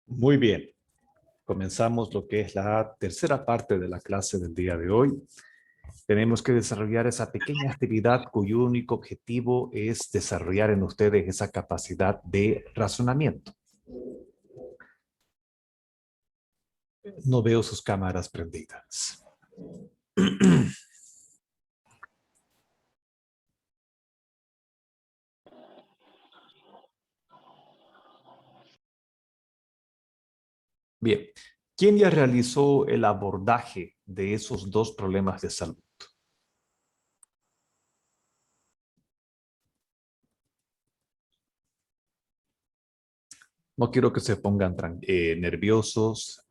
Muy bien. Comenzamos lo que es la tercera parte de la clase del día de hoy. Tenemos que desarrollar esa pequeña actividad cuyo único objetivo es desarrollar en ustedes esa capacidad de razonamiento. No veo sus cámaras prendidas. Bien. ¿Quién ya realizó el abordaje de esos dos problemas de salud? No quiero que se pongan nerviosos.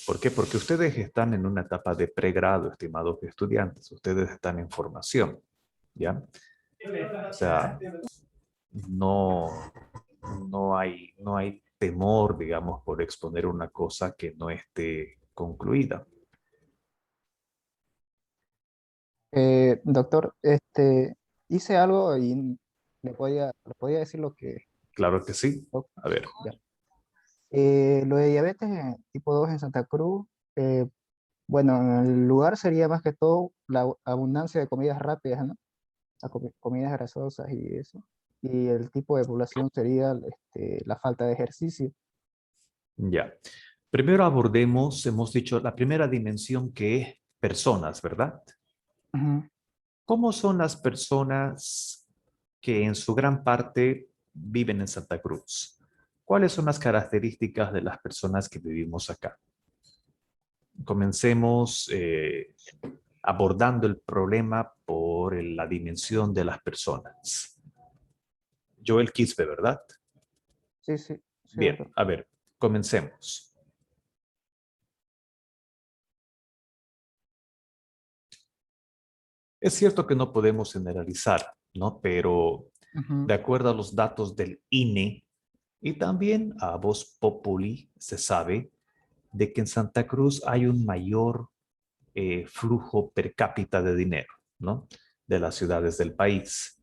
¿Por qué? Porque ustedes están en una etapa de pregrado, estimados estudiantes. Ustedes están en formación, ¿ya? O sea, no, no hay temor, digamos, por exponer una cosa que no esté concluida. Doctor, hice algo y le podía decir lo que... Claro que sí. lo- A ver, ya. Lo de diabetes tipo 2 en Santa Cruz, bueno, en el lugar sería más que todo la abundancia de comidas rápidas, ¿no? Comidas grasosas y eso. Y el tipo de población sería la falta de ejercicio. ya. Primero abordemos, hemos dicho, la primera dimensión que es personas, ¿verdad? Ujú. ¿Cómo son las personas que en su gran parte viven en Santa Cruz? ¿Cuáles son las características de las personas que vivimos acá? Comencemos abordando el problema por la dimensión de las personas. Joel Quispe, ¿verdad? Sí, sí, sí, Bien, doctor. a ver, comencemos. Es cierto que no podemos generalizar, ¿no? Pero Ujú. de acuerdo a los datos del INE y también a Voz Populi, se sabe de que en Santa Cruz hay un mayor flujo per cápita de dinero, ¿no? De las ciudades del país.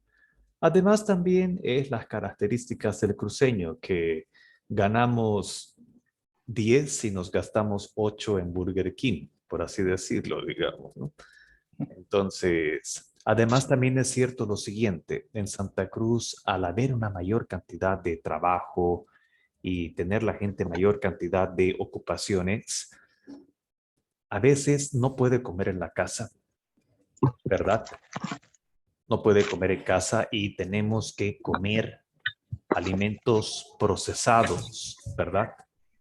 Además, también es las características del cruceño, que ganamos 10 si nos gastamos 8 en Burger King, por así decirlo, digamos, ¿no? Entonces, además también es cierto lo siguiente, en Santa Cruz, al haber una mayor cantidad de trabajo y tener la gente mayor cantidad de ocupaciones, a veces no puede comer en la casa, ¿verdad? No puede comer en casa y tenemos que comer alimentos procesados, ¿verdad?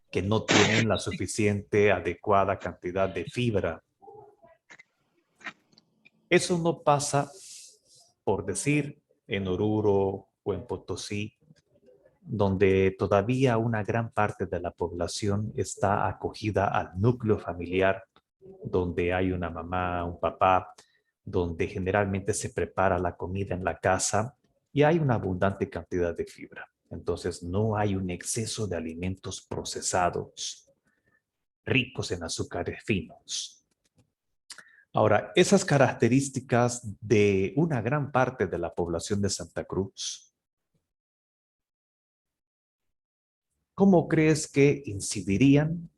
Que no tienen la suficiente, adecuada cantidad de fibra. Eso no pasa, por decir, en Oruro o en Potosí, donde todavía una gran parte de la población está acogida al núcleo familiar, donde hay una mamá, un papá, donde generalmente se prepara la comida en la casa y hay una abundante cantidad de fibra. Entonces no hay un exceso de alimentos procesados, ricos en azúcares finos. Ahora, esas características de una gran parte de la población de Santa Cruz, ¿cómo crees que incidirían,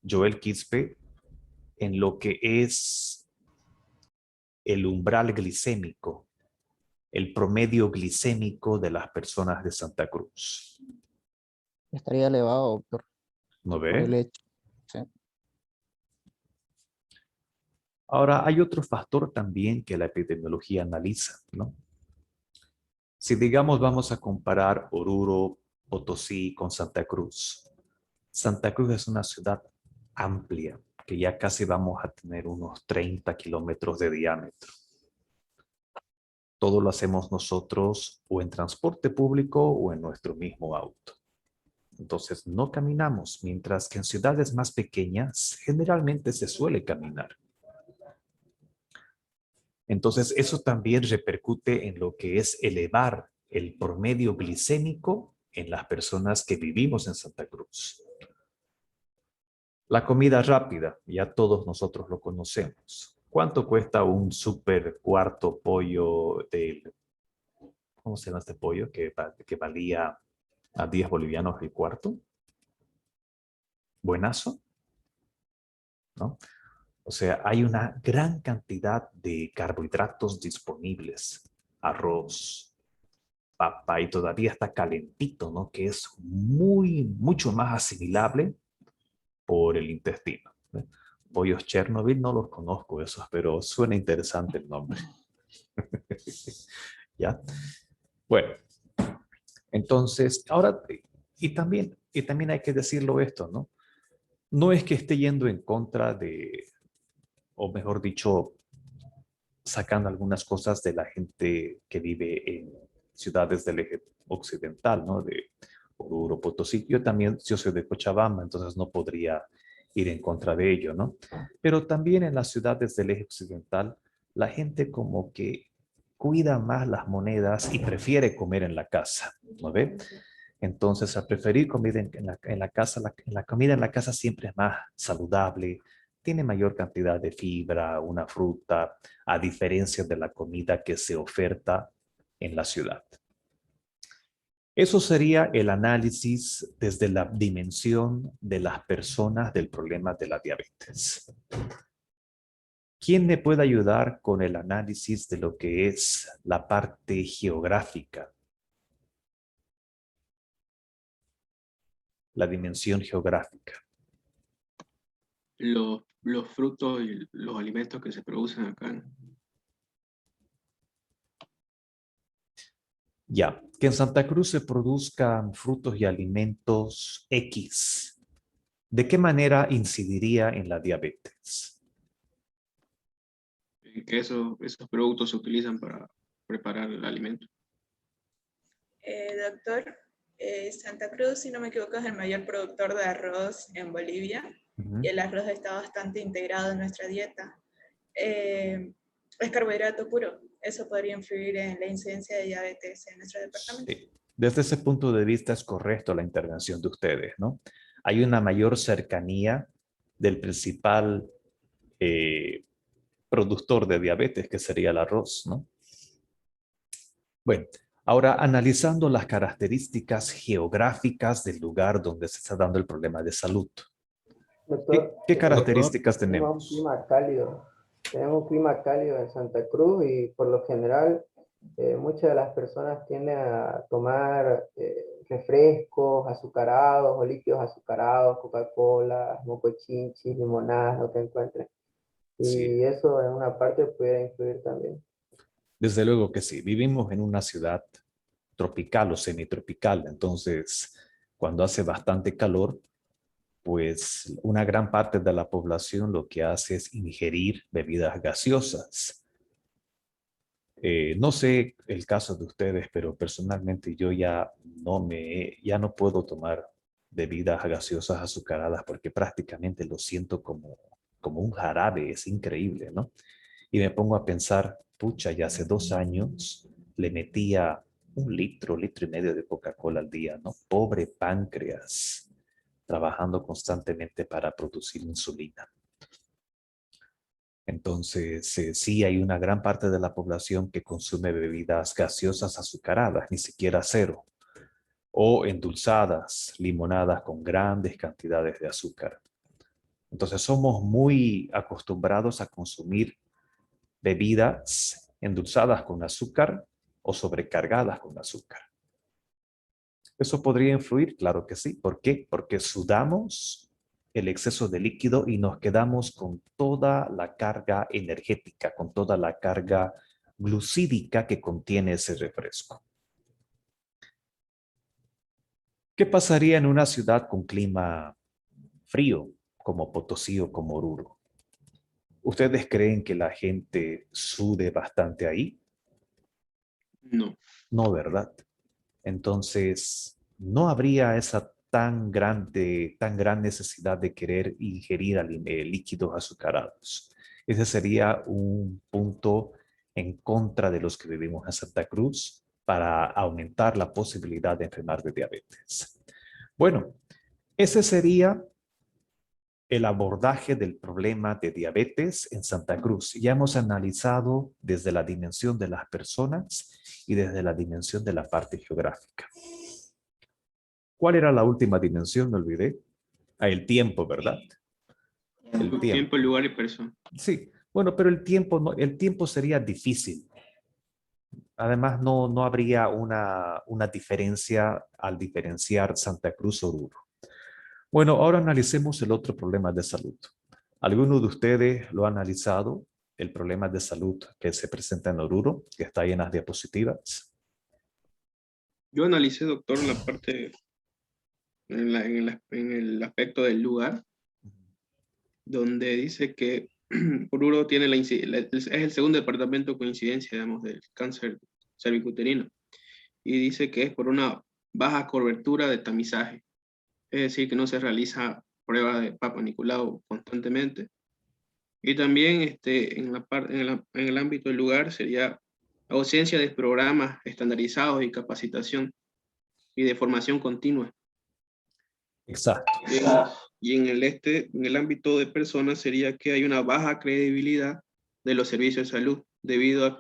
Joel Quispe, en lo que es el umbral glicémico, el promedio glicémico de las personas de Santa Cruz? Estaría elevado, doctor, ¿No por el ve? hecho. Sí. Ahora, hay otro factor también que la epidemiología analiza, ¿no? Si digamos vamos a comparar Oruro, Potosí con Santa Cruz. Santa Cruz es una ciudad amplia, que ya casi vamos a tener unos 30 kilómetros de diámetro. Todo lo hacemos nosotros o en transporte público o en nuestro mismo auto. Entonces no caminamos, mientras que en ciudades más pequeñas generalmente se suele caminar. Entonces eso también repercute en lo que es elevar el promedio glicémico en las personas que vivimos en Santa Cruz. La comida rápida, ya todos nosotros lo conocemos. ¿Cuánto cuesta un super cuarto pollo del, ¿cómo se llama este pollo? Que valía a 10 bolivianos el cuarto. Buenazo, ¿no? O sea, hay una gran cantidad de carbohidratos disponibles. Arroz, papa y todavía está calentito, ¿no? Que es mucho más asimilable por el intestino. ¿Eh? Pollos Chernobyl no los conozco esos, pero suena interesante el nombre. ¿Ya? Bueno, entonces, ahora, y también hay que decirlo esto, ¿no? No es que esté yendo en contra de, o mejor dicho, sacando algunas cosas de la gente que vive en ciudades del eje occidental, ¿no? De Oruro, Potosí. Yo soy de Cochabamba, entonces no podría ir en contra de ello, ¿no? Pero también en las ciudades del eje occidental, la gente como que cuida más las monedas y prefiere comer en la casa, ¿no ve? Entonces, al preferir comida en la casa, la comida en la casa siempre es más saludable, tiene mayor cantidad de fibra, una fruta, a diferencia de la comida que se oferta en la ciudad. Eso sería el análisis desde la dimensión de las personas del problema de la diabetes. ¿Quién me puede ayudar con el análisis de lo que es la parte geográfica? La dimensión geográfica. Los frutos y los alimentos que se producen acá. Ya, que en Santa Cruz se produzcan frutos y alimentos X. ¿De qué manera incidiría en la diabetes? Que esos productos se utilizan para preparar el alimento. Doctor, Santa Cruz, si no me equivoco, es el mayor productor de arroz en Bolivia y el arroz está bastante integrado en nuestra dieta. Es carbohidrato puro. Eso podría influir en la incidencia de diabetes en nuestro departamento. Sí. Desde ese punto de vista es correcto la intervención de ustedes, ¿no? Hay una mayor cercanía del principal productor de diabetes, que sería el arroz, ¿no? Bueno, ahora analizando las características geográficas del lugar donde se está dando el problema de salud. Doctor, ¿Qué características tenemos un tenemos? clima cálido. Tenemos un clima cálido en Santa Cruz y por lo general muchas de las personas tienden a tomar refrescos azucarados o líquidos azucarados, Coca-Cola, mocochinchi, limonadas, lo que encuentren. Sí, Y eso en una parte pudiera influir también. desde luego que sí. Vivimos en una ciudad tropical o semitropical, entonces cuando hace bastante calor, pues una gran parte de la población lo que hace es ingerir bebidas gaseosas. No sé el caso de ustedes, pero personalmente yo ya no puedo tomar bebidas gaseosas azucaradas porque prácticamente lo siento como un jarabe, es increíble, ¿no? Y me pongo a pensar, pucha, ya hace 2 años le metía 1 litro, 1,5 litros de Coca-Cola al día, ¿no? Pobre páncreas, trabajando constantemente para producir insulina. Entonces, sí hay una gran parte de la población que consume bebidas gaseosas azucaradas, ni siquiera cero, o endulzadas, limonadas con grandes cantidades de azúcar. Entonces, somos muy acostumbrados a consumir bebidas endulzadas con azúcar o sobrecargadas con azúcar. ¿Eso podría influir? Claro que sí. ¿Por qué? Porque sudamos el exceso de líquido y nos quedamos con toda la carga energética, con toda la carga glucídica que contiene ese refresco. ¿Qué pasaría en una ciudad con clima frío, como Potosí o como Oruro? ¿Ustedes creen que la gente sude bastante ahí? No. No, ¿verdad? Entonces, no habría esa tan gran necesidad de querer ingerir líquidos azucarados. Ese sería un punto en contra de los que vivimos en Santa Cruz para aumentar la posibilidad de enfermar de diabetes. Bueno, ese sería el abordaje del problema de diabetes en Santa Cruz. Ya hemos analizado desde la dimensión de las personas y desde la dimensión de la parte geográfica. ¿Cuál era la última dimensión? Me olvidé. El tiempo, ¿verdad? El tiempo. Tiempo, lugar y persona. Sí, bueno, pero el tiempo, no, el tiempo sería difícil. Además, no habría una diferencia al diferenciar Santa Cruz Oruro. Bueno, ahora analicemos el otro problema de salud. ¿Alguno de ustedes lo ha analizado? El problema de salud que se presenta en Oruro, que está ahí en las diapositivas. Yo analicé, doctor, la parte, en el aspecto del lugar, donde dice que Oruro tiene es el segundo departamento con incidencia, digamos, del cáncer cervicuterino. Y dice que es por una baja cobertura de tamizaje. Es decir, que no se realiza prueba de Papa Nicolau constantemente. Y también en el ámbito del lugar sería ausencia de programas estandarizados y capacitación y de formación continua. Exacto. Y en el ámbito de personas sería que hay una baja credibilidad de los servicios de salud debido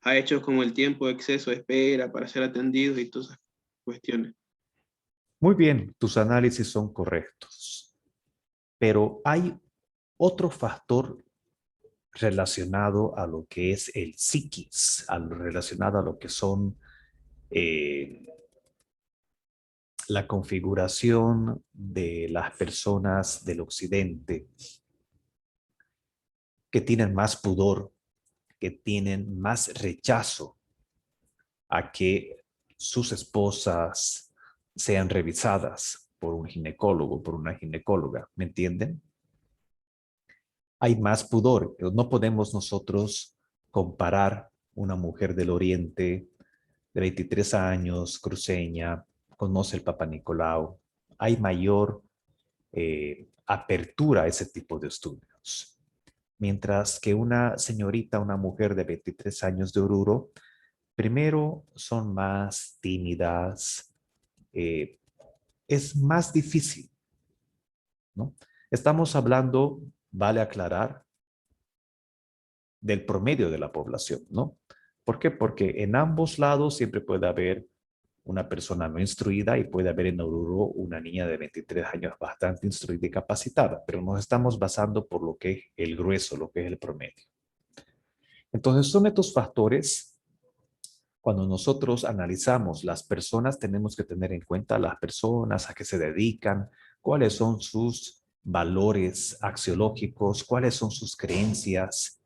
a hechos como el tiempo de exceso de espera para ser atendidos y todas esas cuestiones. Muy bien, tus análisis son correctos. Pero hay otro factor relacionado a lo que es el psiquis, relacionado a lo que son la configuración de las personas del occidente que tienen más pudor, que tienen más rechazo a que sus esposas sean revisadas por un ginecólogo, por una ginecóloga, ¿me entienden? Hay más pudor. No podemos nosotros comparar una mujer del Oriente de 23 años, cruceña, conoce el Papa Nicolau. Hay mayor apertura a ese tipo de estudios. Mientras que una señorita, una mujer de 23 años de Oruro, primero son más tímidas, es más difícil, ¿no? Estamos hablando, vale aclarar, del promedio de la población, ¿no? ¿Por qué? Porque en ambos lados siempre puede haber una persona no instruida y puede haber en Oruro una niña de 23 años bastante instruida y capacitada, pero nos estamos basando por lo que es el grueso, lo que es el promedio. Entonces son estos factores. Cuando nosotros analizamos las personas, tenemos que tener en cuenta las personas a qué se dedican, cuáles son sus valores axiológicos, cuáles son sus creencias,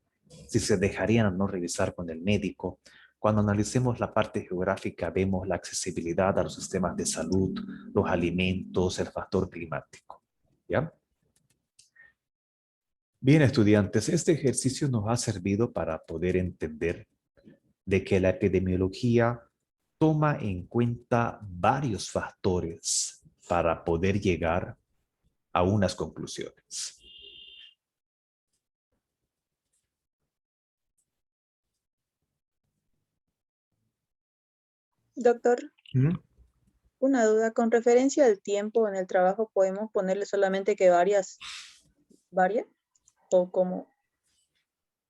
si se dejarían o no revisar con el médico. Cuando analicemos la parte geográfica, vemos la accesibilidad a los sistemas de salud, los alimentos, el factor climático. ¿Ya? Bien, estudiantes, este ejercicio nos ha servido para poder entender de que la epidemiología toma en cuenta varios factores para poder llegar a unas conclusiones. Doctor, ¿Mm? una duda. Con referencia al tiempo en el trabajo, ¿podemos ponerle solamente que varia? ¿O cómo?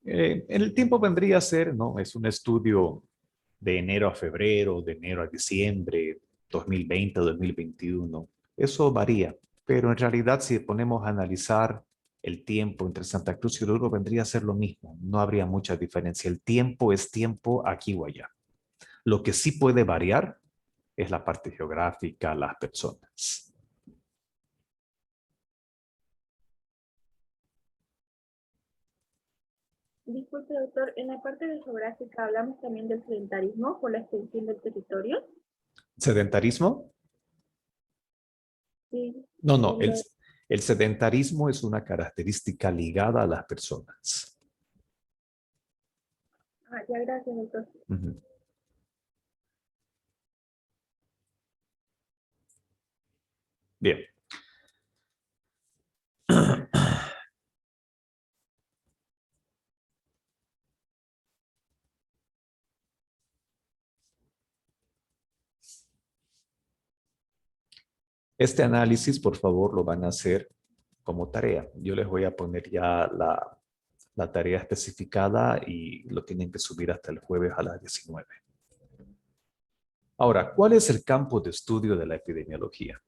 El tiempo vendría a ser, ¿no? Es un estudio de enero a febrero, de enero a diciembre, 2020, 2021. Eso varía, pero en realidad si ponemos a analizar el tiempo entre Santa Cruz y Oruro vendría a ser lo mismo. No habría mucha diferencia. El tiempo es tiempo aquí o allá. Lo que sí puede variar es la parte geográfica, las personas. Disculpe, doctor, en la parte de geográfica hablamos también del sedentarismo por la extensión del territorio. ¿Sedentarismo? Sí. No, el sedentarismo es una característica ligada a las personas. Ya, gracias, doctor. Uh-huh. Bien. Este análisis, por favor, lo van a hacer como tarea. Yo les voy a poner ya la tarea especificada y lo tienen que subir hasta el jueves a las 19. Ahora, ¿cuál es el campo de estudio de la epidemiología?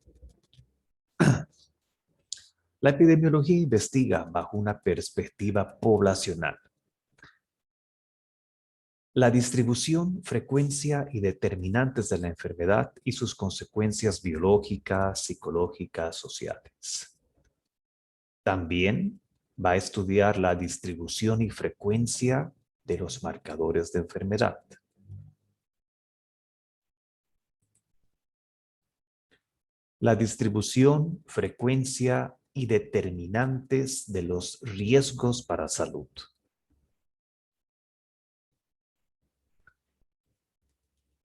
La epidemiología investiga bajo una perspectiva poblacional la distribución, frecuencia y determinantes de la enfermedad y sus consecuencias biológicas, psicológicas, sociales. También va a estudiar la distribución y frecuencia de los marcadores de enfermedad. La distribución, frecuencia y determinantes de los riesgos para salud.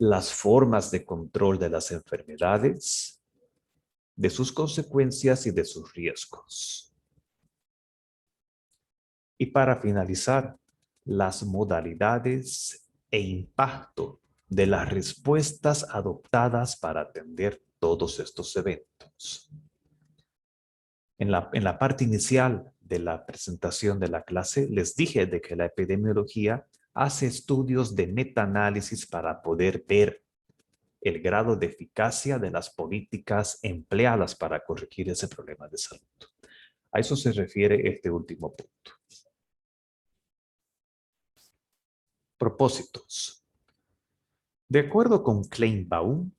Las formas de control de las enfermedades, de sus consecuencias y de sus riesgos. Y para finalizar, las modalidades e impacto de las respuestas adoptadas para atender todos estos eventos. En la parte inicial de la presentación de la clase, les dije de que la epidemiología hace estudios de metaanálisis para poder ver el grado de eficacia de las políticas empleadas para corregir ese problema de salud. A eso se refiere este último punto. Propósitos. De acuerdo con Kleinbaum,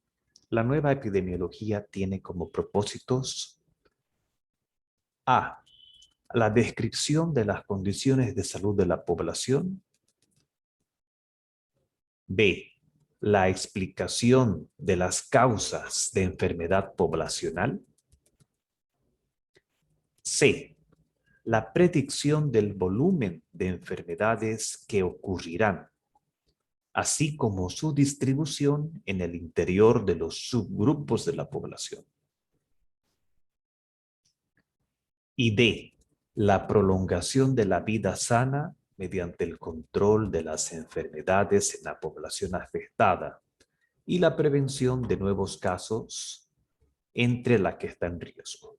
la nueva epidemiología tiene como propósitos A. La descripción de las condiciones de salud de la población. B. La explicación de las causas de enfermedad poblacional. C. La predicción del volumen de enfermedades que ocurrirán, así como su distribución en el interior de los subgrupos de la población. Y D. La prolongación de la vida sana mediante el control de las enfermedades en la población afectada y la prevención de nuevos casos entre la que está en riesgo.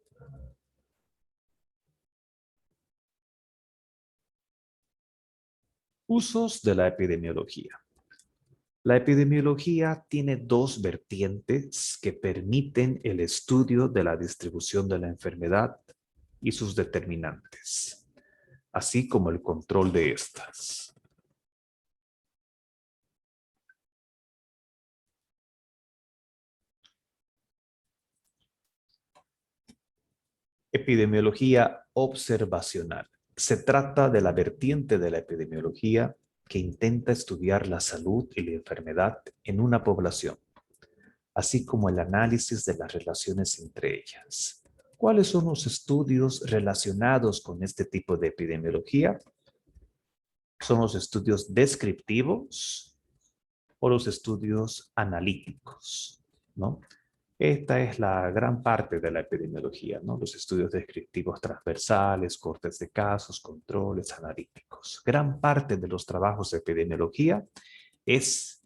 Usos de la epidemiología. La epidemiología tiene dos vertientes que permiten el estudio de la distribución de la enfermedad y sus determinantes, así como el control de estas. Epidemiología observacional. Se trata de la vertiente de la epidemiología que intenta estudiar la salud y la enfermedad en una población, así como el análisis de las relaciones entre ellas. ¿Cuáles son los estudios relacionados con este tipo de epidemiología? ¿Son los estudios descriptivos o los estudios analíticos, ¿no? Esta es la gran parte de la epidemiología, ¿no? Los estudios descriptivos transversales, cortes de casos, controles analíticos. Gran parte de los trabajos de epidemiología es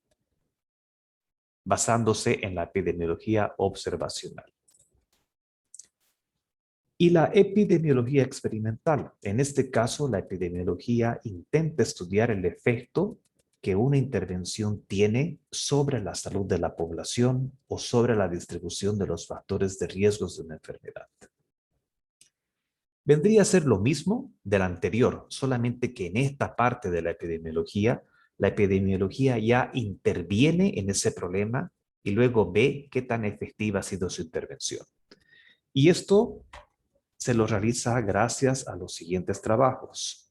basándose en la epidemiología observacional. Y la epidemiología experimental. En este caso, la epidemiología intenta estudiar el efecto que una intervención tiene sobre la salud de la población o sobre la distribución de los factores de riesgos de una enfermedad. Vendría a ser lo mismo del anterior, solamente que en esta parte de la epidemiología ya interviene en ese problema y luego ve qué tan efectiva ha sido su intervención. Y esto se lo realiza gracias a los siguientes trabajos: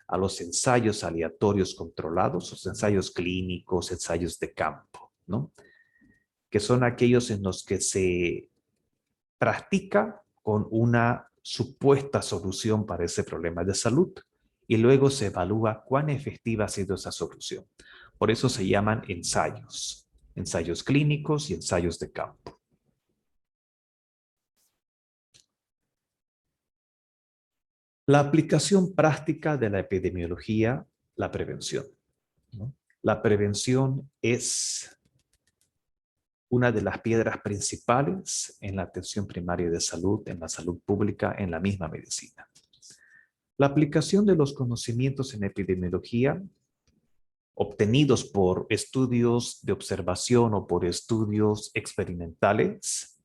a los ensayos aleatorios controlados, los ensayos clínicos, ensayos de campo, ¿no? Que son aquellos en los que se practica con una supuesta solución para ese problema de salud y luego se evalúa cuán efectiva ha sido esa solución. Por eso se llaman ensayos clínicos y ensayos de campo. La aplicación práctica de la epidemiología, la prevención, ¿no? La prevención es una de las piedras principales en la atención primaria de salud, en la salud pública, en la misma medicina. La aplicación de los conocimientos en epidemiología obtenidos por estudios de observación o por estudios experimentales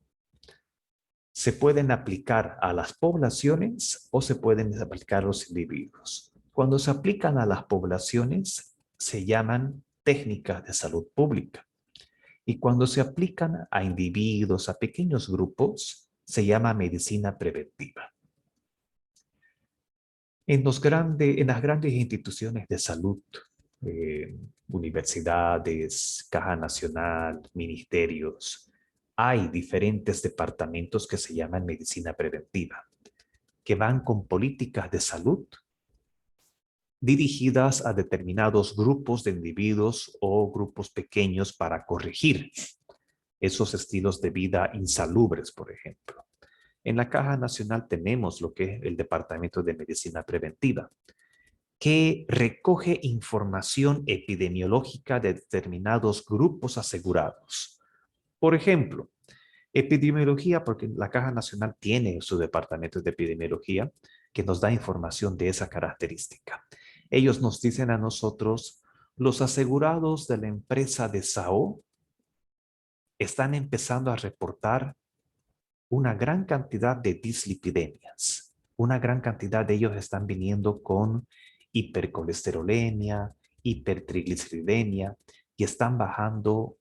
se pueden aplicar a las poblaciones o se pueden aplicar a los individuos. Cuando se aplican a las poblaciones, se llaman técnicas de salud pública. Y cuando se aplican a individuos, a pequeños grupos, se llama medicina preventiva. En las grandes instituciones de salud, universidades, Caja Nacional, ministerios, hay diferentes departamentos que se llaman medicina preventiva, que van con políticas de salud dirigidas a determinados grupos de individuos o grupos pequeños para corregir esos estilos de vida insalubres, por ejemplo. En la Caja Nacional tenemos lo que es el Departamento de Medicina Preventiva, que recoge información epidemiológica de determinados grupos asegurados. Por ejemplo, epidemiología, porque la Caja Nacional tiene su departamento de epidemiología que nos da información de esa característica. Ellos nos dicen a nosotros, los asegurados de la empresa de Sao están empezando a reportar una gran cantidad de dislipidemias. Una gran cantidad de ellos están viniendo con hipercolesterolemia, hipertrigliceridemia, y están bajando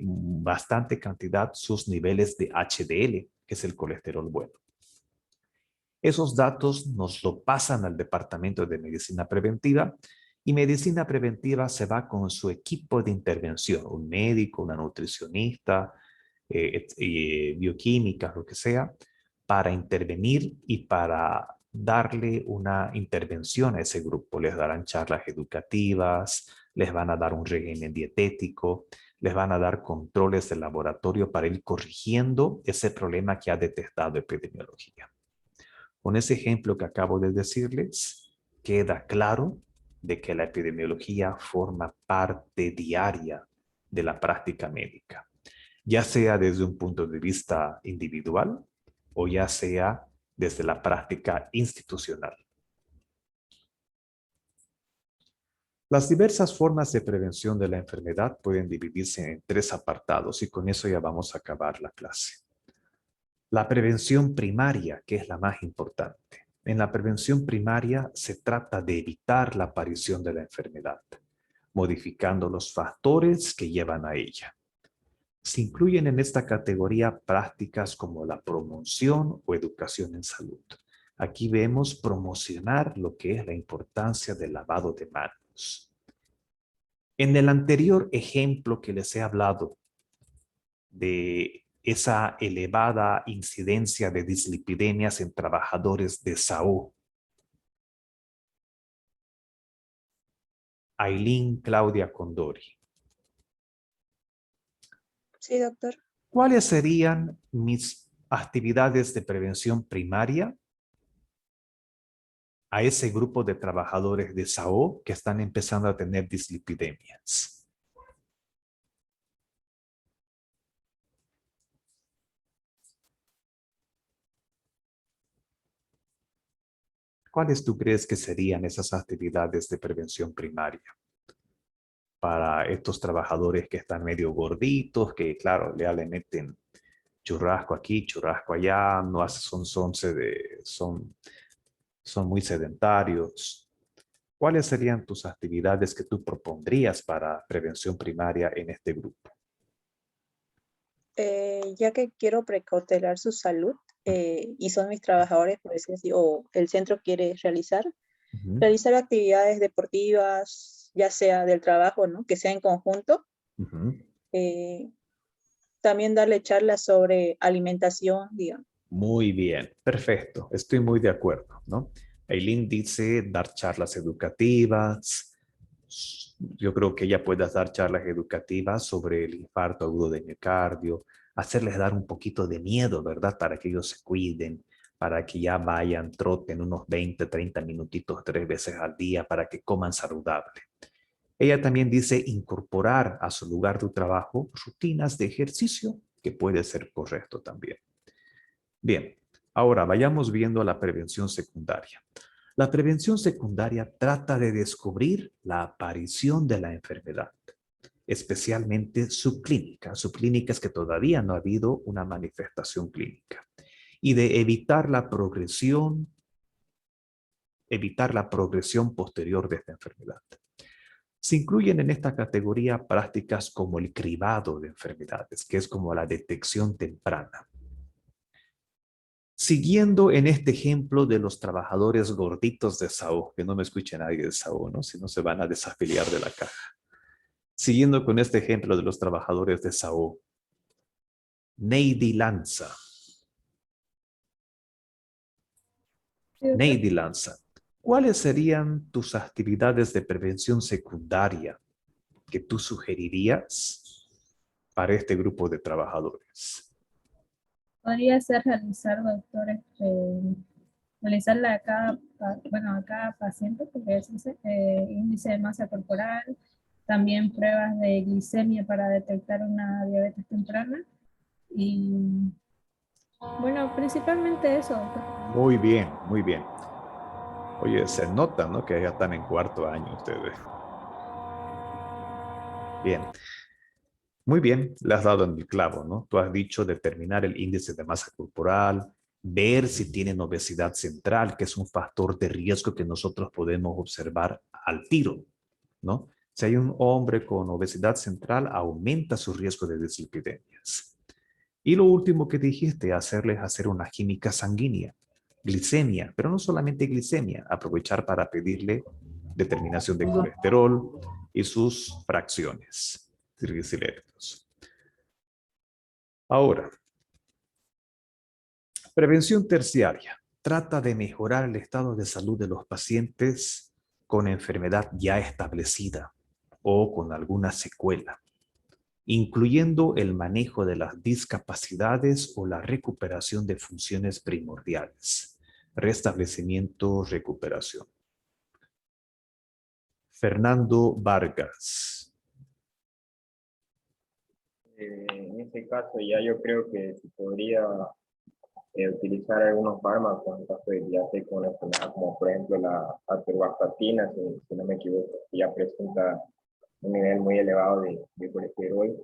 bastante cantidad sus niveles de HDL, que es el colesterol bueno. Esos datos nos lo pasan al Departamento de Medicina Preventiva y Medicina Preventiva se va con su equipo de intervención, un médico, una nutricionista, bioquímica, lo que sea, para intervenir y para darle una intervención a ese grupo. Les darán charlas educativas, les van a dar un régimen dietético, les van a dar controles de laboratorio para ir corrigiendo ese problema que ha detectado epidemiología. Con ese ejemplo que acabo de decirles, queda claro de que la epidemiología forma parte diaria de la práctica médica, ya sea desde un punto de vista individual o ya sea desde la práctica institucional. Las diversas formas de prevención de la enfermedad pueden dividirse en 3 apartados y con eso ya vamos a acabar la clase. La prevención primaria, que es la más importante. En la prevención primaria se trata de evitar la aparición de la enfermedad, modificando los factores que llevan a ella. Se incluyen en esta categoría prácticas como la promoción o educación en salud. Aquí vemos promocionar lo que es la importancia del lavado de manos. En el anterior ejemplo que les he hablado de esa elevada incidencia de dislipidemias en trabajadores de Sao, Ailín Claudia Condori. Sí, doctor. ¿Cuáles serían mis actividades de prevención primaria a ese grupo de trabajadores de Sao que están empezando a tener dislipidemias? ¿Cuáles tú crees que serían esas actividades de prevención primaria para estos trabajadores que están medio gorditos, que claro, ya le meten churrasco aquí, churrasco allá, no son muy sedentarios? ¿Cuáles serían tus actividades que tú propondrías para prevención primaria en este grupo? Ya que quiero precautelar su salud y son mis trabajadores, por decir así, o el centro quiere realizar actividades deportivas, ya sea del trabajo, ¿no? Que sea en conjunto. También darle charlas sobre alimentación, digamos. Muy bien, perfecto. Estoy muy de acuerdo, ¿no? Ailín dice dar charlas educativas. Yo creo que ella puede dar charlas educativas sobre el infarto agudo de miocardio, hacerles dar un poquito de miedo, ¿verdad? Para que ellos se cuiden, para que ya vayan, troten unos 20, 30 minutitos 3 veces al día, para que coman saludable. Ella también dice incorporar a su lugar de trabajo rutinas de ejercicio, que puede ser correcto también. Bien, ahora vayamos viendo la prevención secundaria. La prevención secundaria trata de descubrir la aparición de la enfermedad, especialmente subclínica. Subclínica es que todavía no ha habido una manifestación clínica. Y de evitar la progresión posterior de esta enfermedad. Se incluyen en esta categoría prácticas como el cribado de enfermedades, que es como la detección temprana. Siguiendo en este ejemplo de los trabajadores gorditos de Sao, que no me escuche nadie de Sao, ¿no? Si no se van a desafiliar de la caja. Siguiendo con este ejemplo de los trabajadores de Sao, Neidi Lanza. Neidi Lanza, ¿cuáles serían tus actividades de prevención secundaria que tú sugerirías para este grupo de trabajadores? Podría ser realizar, doctor, realizarle a a cada paciente, porque es índice de masa corporal, también pruebas de glicemia para detectar una diabetes temprana y, bueno, principalmente eso, doctor. Muy bien, muy bien. Oye, se nota, ¿no? Que ya están en cuarto año ustedes. Bien. Muy bien, le has dado en el clavo, ¿no? Tú has dicho determinar el índice de masa corporal, ver si tienen obesidad central, que es un factor de riesgo que nosotros podemos observar al tiro, ¿no? Si hay un hombre con obesidad central, aumenta su riesgo de dislipidemias. Y lo último que dijiste, hacerles hacer una química sanguínea, glicemia, pero no solamente glicemia, aprovechar para pedirle determinación de colesterol y sus fracciones triglicéridos. Ahora, prevención terciaria. Trata de mejorar el estado de salud de los pacientes con enfermedad ya establecida o con alguna secuela, incluyendo el manejo de las discapacidades o la recuperación de funciones primordiales. Restablecimiento, recuperación. Fernando Vargas. En este caso ya yo creo que se podría utilizar algunos fármacos en caso de ya sé con enfermedad, como por ejemplo la atorvastatina, si no me equivoco, que ya presenta un nivel muy elevado de colesterol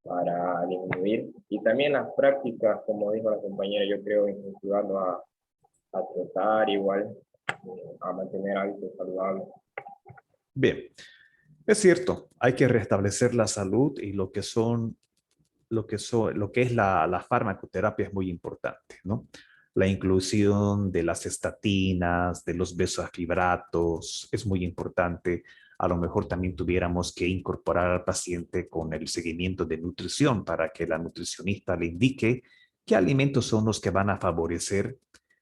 para disminuir. Y también las prácticas, como dijo la compañera, yo creo incentivarlo a trotar igual, a mantener hábitos saludables. Bien, es cierto, hay que restablecer la salud y lo que es la farmacoterapia es muy importante, ¿no? La inclusión de las estatinas, de los besofibratos, es muy importante. A lo mejor también tuviéramos que incorporar al paciente con el seguimiento de nutrición para que la nutricionista le indique qué alimentos son los que van a favorecer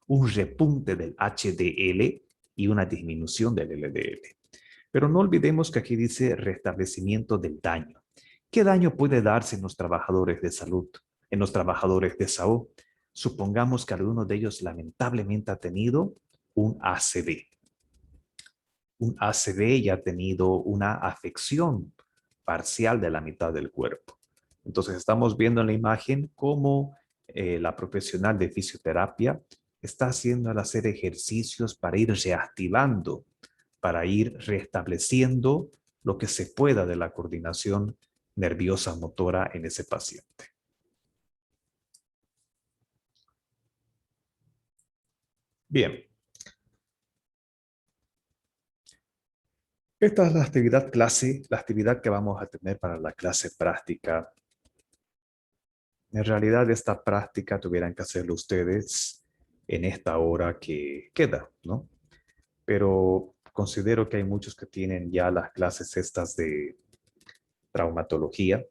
un repunte del HDL y una disminución del LDL. Pero no olvidemos que aquí dice restablecimiento del daño. ¿Qué daño puede darse en los trabajadores de salud, en los trabajadores de salud? Supongamos que alguno de ellos lamentablemente ha tenido un ACV. Un ACV y ha tenido una afección parcial de la mitad del cuerpo. Entonces estamos viendo en la imagen cómo la profesional de fisioterapia está haciendo al hacer ejercicios para ir reactivando, para ir restableciendo lo que se pueda de la coordinación nerviosa motora en ese paciente. Bien. Esta es la actividad clase, la actividad que vamos a tener para la clase práctica. En realidad, esta práctica tuvieran que hacerlo ustedes en esta hora que queda, ¿no? Pero considero que hay muchos que tienen ya las clases estas de traumatología.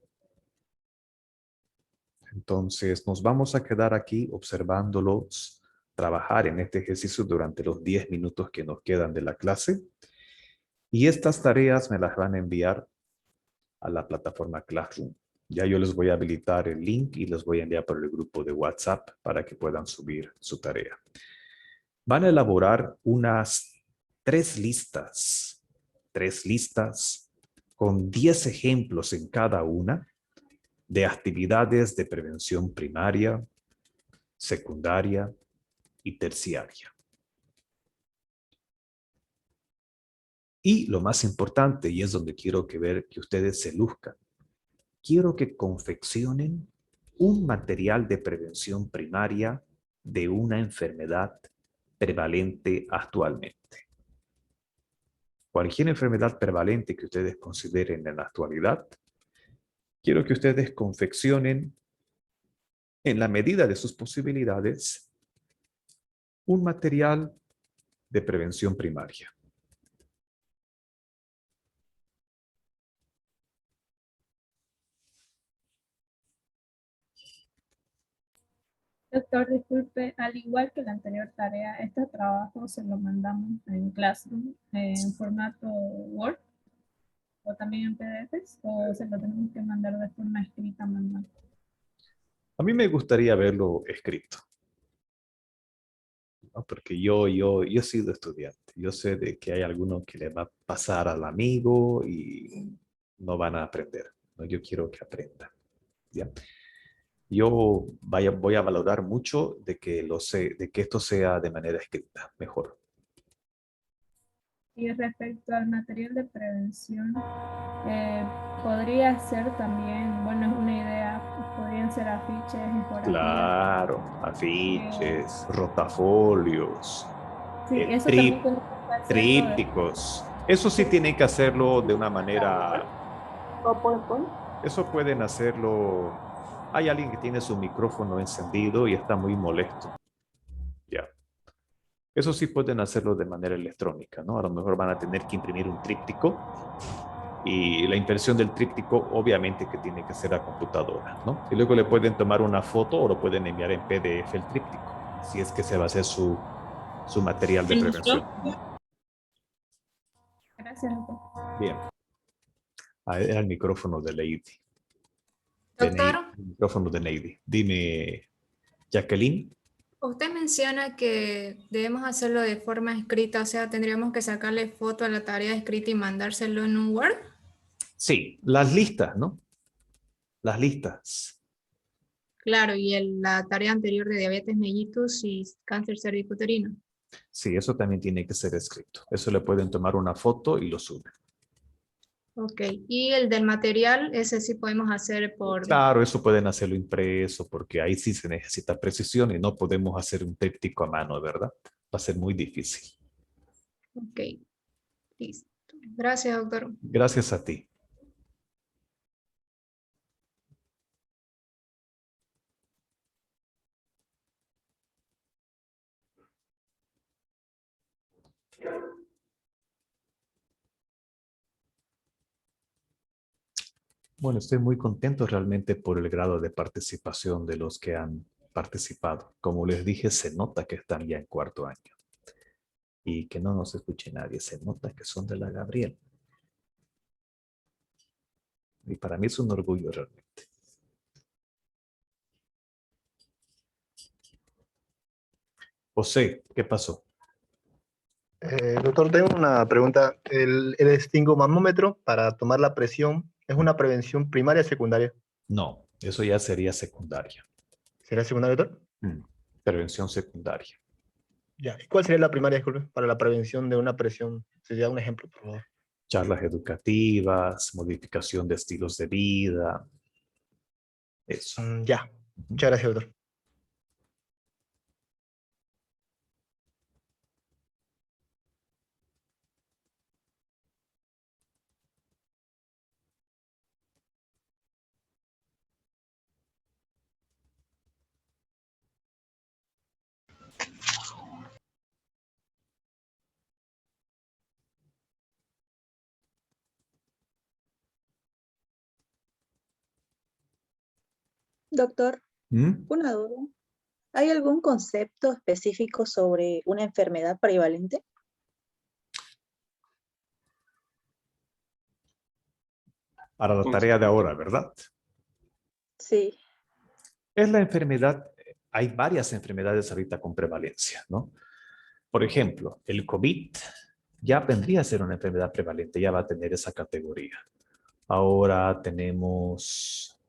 Entonces, nos vamos a quedar aquí observándolos trabajar en este ejercicio durante los 10 minutos que nos quedan de la clase. Y estas tareas me las van a enviar a la plataforma Classroom. Ya yo les voy a habilitar el link y les voy a enviar por el grupo de WhatsApp para que puedan subir su tarea. Van a elaborar unas 3 listas con 10 ejemplos en cada una de actividades de prevención primaria, secundaria y terciaria. Y lo más importante, y es donde quiero ver que ustedes se luzcan, quiero que confeccionen un material de prevención primaria de una enfermedad prevalente actualmente. Cualquier enfermedad prevalente que ustedes consideren en la actualidad, quiero que ustedes confeccionen, en la medida de sus posibilidades, un material de prevención primaria. Doctor, disculpe, al igual que la anterior tarea, este trabajo se lo mandamos en Classroom en formato Word o también en PDFs o se lo tenemos que mandar de forma escrita manual. A mí me gustaría verlo escrito, ¿no? Porque yo he sido estudiante. Yo sé de que hay alguno que le va a pasar al amigo y no van a aprender, ¿no? Yo quiero que aprendan, ¿ya? Yo voy a valorar mucho de que esto sea de manera escrita, mejor. Y respecto al material de prevención, podría ser también, bueno, es una idea, podrían ser afiches, infografías. Claro, afiches, rotafolios, Sí, eso también tiene que hacerlo trípticos. Eso sí tienen que hacerlo de una manera... ¿O PowerPoint? Eso pueden hacerlo... Hay alguien que tiene su micrófono encendido y está muy molesto. Ya. Eso sí pueden hacerlo de manera electrónica, ¿no? A lo mejor van a tener que imprimir un tríptico y la impresión del tríptico obviamente que tiene que ser a computadora, ¿no? Y luego le pueden tomar una foto o lo pueden enviar en PDF el tríptico, si es que se va a hacer su material de prevención. Gracias, doctor. Bien. Era el micrófono de Lady. Doctor, El micrófono de Lady. Dime, Jacqueline. usted menciona que debemos hacerlo de forma escrita, o sea, tendríamos que sacarle foto a la tarea escrita y mandárselo en un Word. Sí, las listas, ¿no? Las listas. Claro, y la tarea anterior de diabetes mellitus y cáncer cervicuterino. Sí, eso también tiene que ser escrito. Eso le pueden tomar una foto y lo suben. Ok, y el del material, ese sí podemos hacer por... Claro, eso pueden hacerlo impreso porque ahí sí se necesita precisión y no podemos hacer un tríptico a mano, ¿verdad? Va a ser muy difícil. Ok, listo. Gracias, doctor. Gracias a ti. Bueno, estoy muy contento realmente por el grado de participación de los que han participado. Como les dije, se nota que están ya en cuarto año. Y que no nos escuche nadie, se nota que son de la Gabriel. Y para mí es un orgullo realmente. José, ¿qué pasó? Doctor, tengo una pregunta. ¿El estingomamómetro para tomar la presión es una prevención primaria o secundaria? No, eso ya sería secundaria. ¿Sería secundaria, doctor? Prevención secundaria. Ya. ¿Y cuál sería la primaria, disculpe, para la prevención de una presión? Sería un ejemplo, por favor. Charlas educativas, modificación de estilos de vida. Eso. Ya. Muchas gracias, doctor. Doctor, ¿Mm? una duda. ¿Hay algún concepto específico sobre una enfermedad prevalente? Para la tarea de ahora, ¿verdad? Sí. Es la enfermedad, hay varias enfermedades ahorita con prevalencia, ¿no? Por ejemplo, el COVID ya vendría a ser una enfermedad prevalente, ya va a tener esa categoría. Ahora tenemos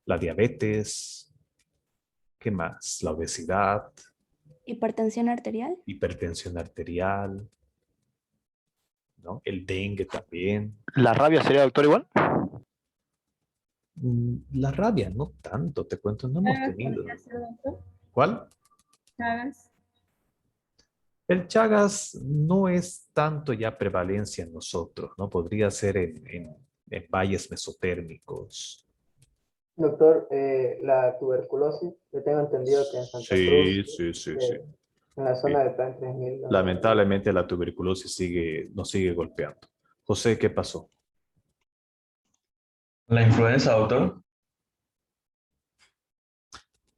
la diabetes. ¿Qué más? La obesidad, Hipertensión arterial. hipertensión arterial, ¿no? El dengue también. ¿La rabia sería, doctor, igual? La rabia, no tanto, te cuento, no hemos Chagas tenido. podría ser, doctor. ¿Cuál? Chagas. El Chagas no es tanto ya prevalencia en nosotros, ¿no? Podría ser en valles mesotérmicos. Doctor, la tuberculosis, yo tengo entendido que en Santa Cruz, Sí. en la zona del Plan 3000. Lamentablemente la tuberculosis nos sigue golpeando. José, ¿qué pasó? ¿La influenza, doctor?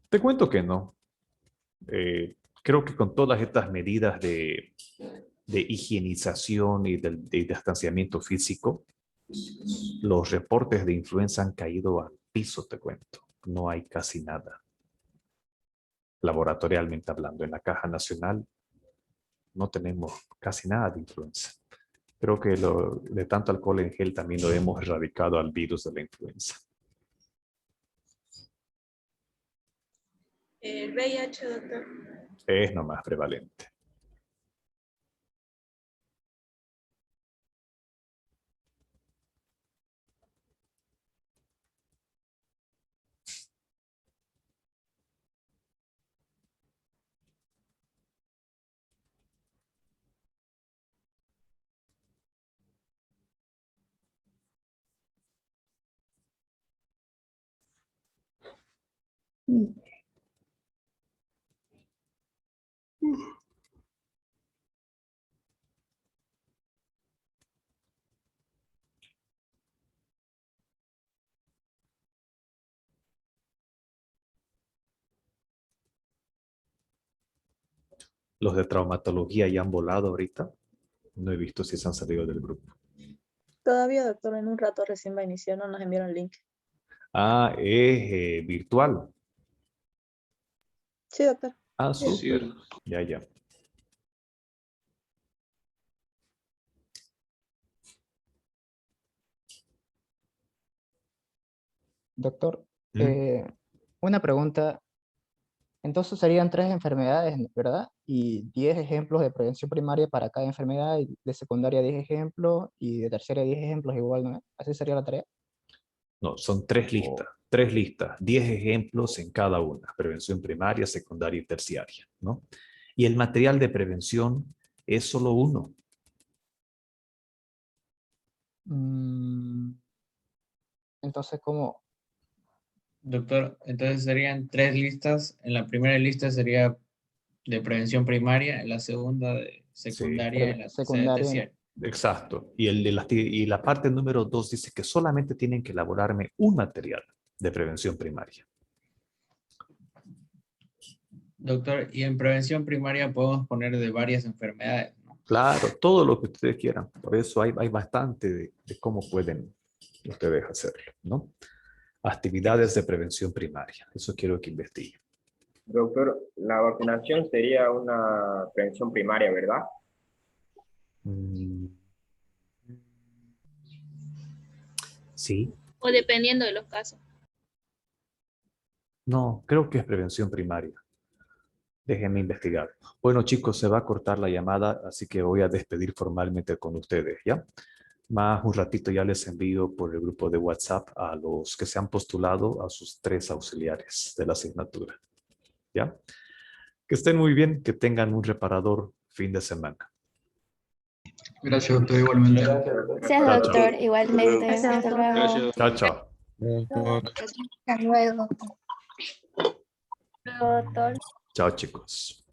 Te cuento que no. Creo que con todas estas medidas de higienización y de distanciamiento físico, los reportes de influenza han caído al piso, te cuento. No hay casi nada. Laboratorialmente hablando, en la Caja Nacional no tenemos casi nada de influenza. Creo que de tanto alcohol en gel también lo hemos erradicado al virus de la influenza. El VIH, doctor. Es nomás prevalente. Los de traumatología ya han volado ahorita. No he visto si se han salido del grupo. Todavía, doctor, en un rato recién va a iniciar, no nos enviaron el link. Ah, es virtual. Sí, doctor. Ah, Sí, súper. Ya. Doctor, una pregunta. Entonces serían 3 enfermedades, ¿verdad? Y 10 ejemplos de prevención primaria para cada enfermedad, y de secundaria 10 ejemplos, y de terciaria 10 ejemplos igual, ¿no? ¿Así sería la tarea? No, son 3 listas. 3 listas, 10 ejemplos en cada una. Prevención primaria, secundaria y terciaria, ¿no? Y el material de prevención es solo uno. Entonces, ¿cómo? Doctor, entonces serían 3 listas. En la primera lista sería de prevención primaria, en la segunda de secundaria, en la tercera de terciaria. Exacto. Y la parte número 2 dice que solamente tienen que elaborarme un material de prevención primaria. Doctor, y en prevención primaria podemos poner de varias enfermedades, ¿no? Claro, todo lo que ustedes quieran. Por eso hay bastante de cómo pueden ustedes hacerlo, ¿no? Actividades de prevención primaria. Eso quiero que investiguen. Doctor, la vacunación sería una prevención primaria, ¿verdad? Sí. O dependiendo de los casos. No, creo que es prevención primaria. Déjenme investigar. Bueno, chicos, se va a cortar la llamada, así que voy a despedir formalmente con ustedes, ¿ya? Más un ratito ya les envío por el grupo de WhatsApp a los que se han postulado a sus 3 auxiliares de la asignatura, ¿ya? Que estén muy bien, que tengan un reparador fin de semana. Gracias, doctor, igualmente. Gracias, doctor, igualmente. Hasta luego. Chao. Hasta luego. Doctor. Chao, chicos.